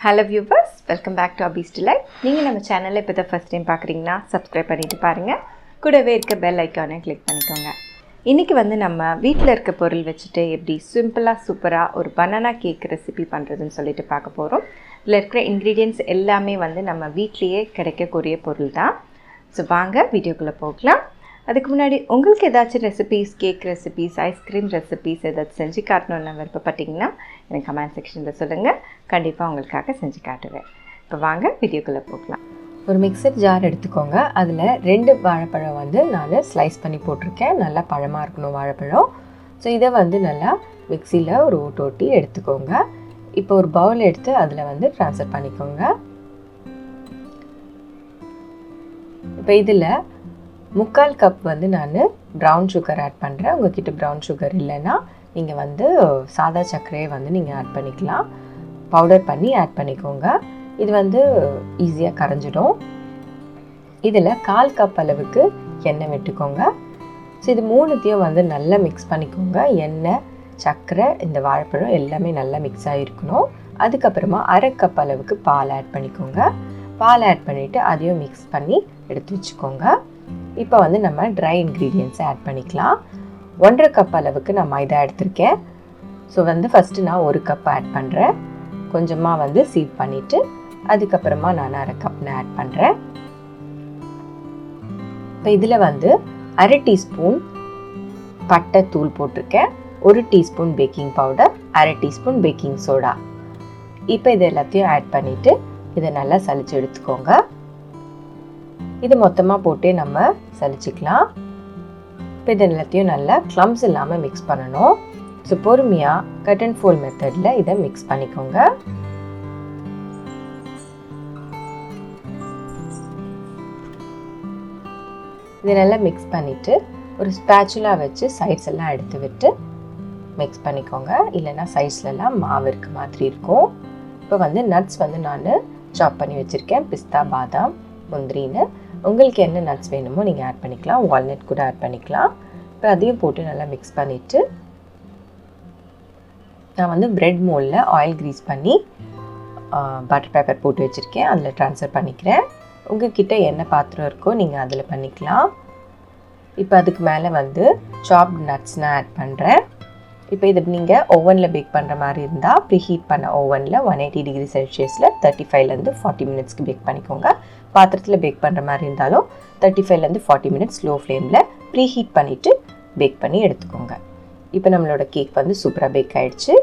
Hello viewers, welcome back to Abiz Delight. நீங்கள் நம்ம சேனலை இப்போ தான் ஃபர்ஸ்ட் டைம் பார்க்குறீங்கன்னா சப்ஸ்கிரைப் பண்ணிட்டு பாருங்கள். கூடவே இருக்க பெல் ஐக்கானை கிளிக் பண்ணிக்கோங்க. இன்றைக்கி நம்ம வீட்டில் இருக்க பொருள் வச்சுட்டு எப்படி சிம்பிளாக சூப்பராக ஒரு பனானா கேக் ரெசிபி பண்ணுறதுன்னு சொல்லிட்டு பார்க்க போகிறோம். இதில் இருக்கிற இன்க்ரீடியன்ட்ஸ் எல்லாமே நம்ம வீட்லேயே கிடைக்கக்கூடிய பொருள் தான். ஸோ வாங்க வீடியோக்குள்ளே போகலாம். அதுக்கு முன்னாடி உங்களுக்கு ஏதாச்சும் recipes, cake recipes, ice cream recipes ஏதாச்சும் செஞ்சு காட்டணுன்னு விருப்பப்பட்டிங்கன்னா எனக்கு கமெண்ட் செக்ஷனில் சொல்லுங்கள். கண்டிப்பாக உங்களுக்காக செஞ்சு காட்டுவேன். இப்போ வாங்க வீடியோக்குள்ளே போகலாம். ஒரு மிக்சர் ஜார் எடுத்துக்கோங்க. அதில் 2 வாழைப்பழம் நான் ஸ்லைஸ் பண்ணி போட்டிருக்கேன். நல்லா பழமாக இருக்கணும் வாழைப்பழம். ஸோ இதை நல்லா மிக்சியில் ஒரு ஓட்டி எடுத்துக்கோங்க. இப்போ ஒரு பவுல் எடுத்து அதில் ட்ரான்ஸ்ஃபர் பண்ணிக்கோங்க. இப்போ இதில் 3/4 கப் நான் ப்ரௌன் சுகர் ஆட் பண்ணுறேன். உங்கள்கிட்ட ப்ரௌன் சுகர் இல்லைன்னா நீங்கள் சாதா சர்க்கரையை நீங்கள் ஆட் பண்ணிக்கலாம். பவுடர் பண்ணி ஆட் பண்ணிக்கோங்க. இது ஈஸியாக கரைஞ்சிடும். இதில் 1/4 கப் அளவுக்கு எண்ணெய் விட்டுக்கோங்க. ஸோ இது 3த்தையும் நல்லா மிக்ஸ் பண்ணிக்கோங்க. எண்ணெய், சர்க்கரை, இந்த வாழைப்பழம் எல்லாமே நல்லா மிக்ஸ் ஆகிருக்கணும். அதுக்கப்புறமா 1/2 கப் அளவுக்கு பால் ஆட் பண்ணிக்கோங்க. பால் ஆட் பண்ணிவிட்டு அதையும் மிக்ஸ் பண்ணி எடுத்து வச்சுக்கோங்க. இப்போ நம்ம ட்ரை இன்க்ரீடியன்ட்ஸை ஆட் பண்ணிக்கலாம். 1/2 கப் அளவுக்கு நான் மைதா எடுத்திருக்கேன். ஸோ ஃபஸ்ட்டு நான் 1 கப் ஆட் பண்ணுறேன். கொஞ்சமாக சீட் பண்ணிவிட்டு அதுக்கப்புறமா நான் 1/2 கப் ஆட் பண்ணுறேன். இப்போ இதில் 1/2 டீஸ்பூன் பட்டை தூள் போட்டிருக்கேன். 1 teaspoon baking powder, 1/2 teaspoon baking soda. இப்போ இது எல்லாத்தையும் ஆட் பண்ணிவிட்டு இதை நல்லா சலிச்சு எடுத்துக்கோங்க. இது மொத்தமாக போட்டு நம்ம சலிச்சிக்கலாம். இப்போ இது எல்லாத்தையும் நல்லா க்ளம்ஸ் இல்லாமல் மிக்ஸ் பண்ணணும். ஸோ பொறுமையாக கட் அண்ட் ஃபோல்ட் மெத்தடில் இதை மிக்ஸ் பண்ணிக்கோங்க. இதை நல்லா மிக்ஸ் பண்ணிவிட்டு ஒரு ஸ்பேச்சுலா வச்சு சைட்ஸ் எல்லாம் எடுத்து விட்டு மிக்ஸ் பண்ணிக்கோங்க. இல்லைன்னா சைட்ஸ்லாம் மாவு இருக்க மாதிரி இருக்கும். இப்போ நட்ஸ் நான் சாப் பண்ணி வச்சுருக்கேன். பிஸ்தா, பாதாம், முந்திரின்னு உங்களுக்கு என்ன நட்ஸ் வேணுமோ நீங்கள் ஆட் பண்ணிக்கலாம். வால்நட் கூட ஆட் பண்ணிக்கலாம். இப்போ அதையும் போட்டு நல்லா மிக்ஸ் பண்ணிவிட்டு நான் ப்ரெட் மோல்டில் ஆயில் க்ரீஸ் பண்ணி பட்டர் பேப்பர் போட்டு வச்சுருக்கேன். அதில் ட்ரான்ஸ்ஃபர் பண்ணிக்கிறேன். உங்கள்கிட்ட என்ன பாத்திரம் இருக்கோ நீங்கள் அதில் பண்ணிக்கலாம். இப்போ அதுக்கு மேலே சாப்டு நட்ஸ் நான் ஆட் பண்ணுறேன். இப்போ இது நீங்கள் ஓவனில் பேக் பண்ணுற மாதிரி இருந்தால் ப்ரீஹீட் பண்ண ஓவனில் 180 டிகிரி செல்சியஸில் 35லேருந்து 40 மினிட்ஸ்க்கு பேக் பண்ணிக்கோங்க. பாத்திரத்தில் பேக் பண்ணுற மாதிரி இருந்தாலும் 35லேருந்து 40 மினிட்ஸ் ஸ்லோ ஃப்ளேமில் ப்ரீஹீட் பண்ணிவிட்டு பேக் பண்ணி எடுத்துக்கோங்க. இப்போ நம்மளோட கேக் சூப்பராக பேக் ஆகிடுச்சு.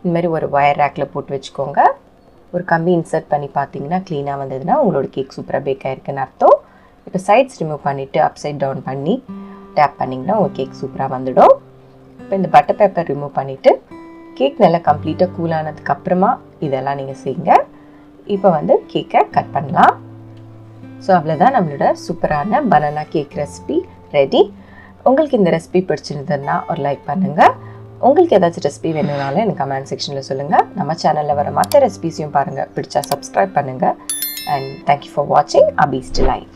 இந்த மாதிரி ஒரு ஒயர் ரேக்கில் போட்டு வச்சுக்கோங்க. ஒரு கம்பி இன்சர்ட் பண்ணி பார்த்தீங்கன்னா க்ளீனாக வந்ததுன்னா உங்களோட கேக் சூப்பராக பேக் ஆகிருக்குன்னு அர்த்தம். இப்போ சைட்ஸ் ரிமூவ் பண்ணிவிட்டு அப்சைட் டவுன் பண்ணி டேப் பண்ணிங்கன்னா உங்கள் கேக் சூப்பராக வந்துடும். இப்போ இந்த பட்டர் பேப்பர் ரிமூவ் பண்ணிவிட்டு கேக் நல்லா கம்ப்ளீட்டாக கூலானதுக்கப்புறமா இதெல்லாம் நீங்கள் செய்யுங்க. இப்போ கேக்கை கட் பண்ணலாம். ஸோ அவ்வளோதான், நம்மளோட சூப்பரான பனானா கேக் ரெசிபி ரெடி. உங்களுக்கு இந்த ரெசிபி பிடிச்சிருந்ததுன்னா ஒரு லைக் பண்ணுங்கள். உங்களுக்கு ஏதாச்சும் ரெசிபி வேணும்னாலும் எனக்கு கமெண்ட் செக்ஷனில் சொல்லுங்கள். நம்ம சேனலில் வர மற்ற ரெசிபிஸையும் பாருங்கள். பிடிச்சா சப்ஸ்கிரைப் பண்ணுங்கள். அண்ட் தேங்க்யூ ஃபார் வாட்சிங் Abiz Delight.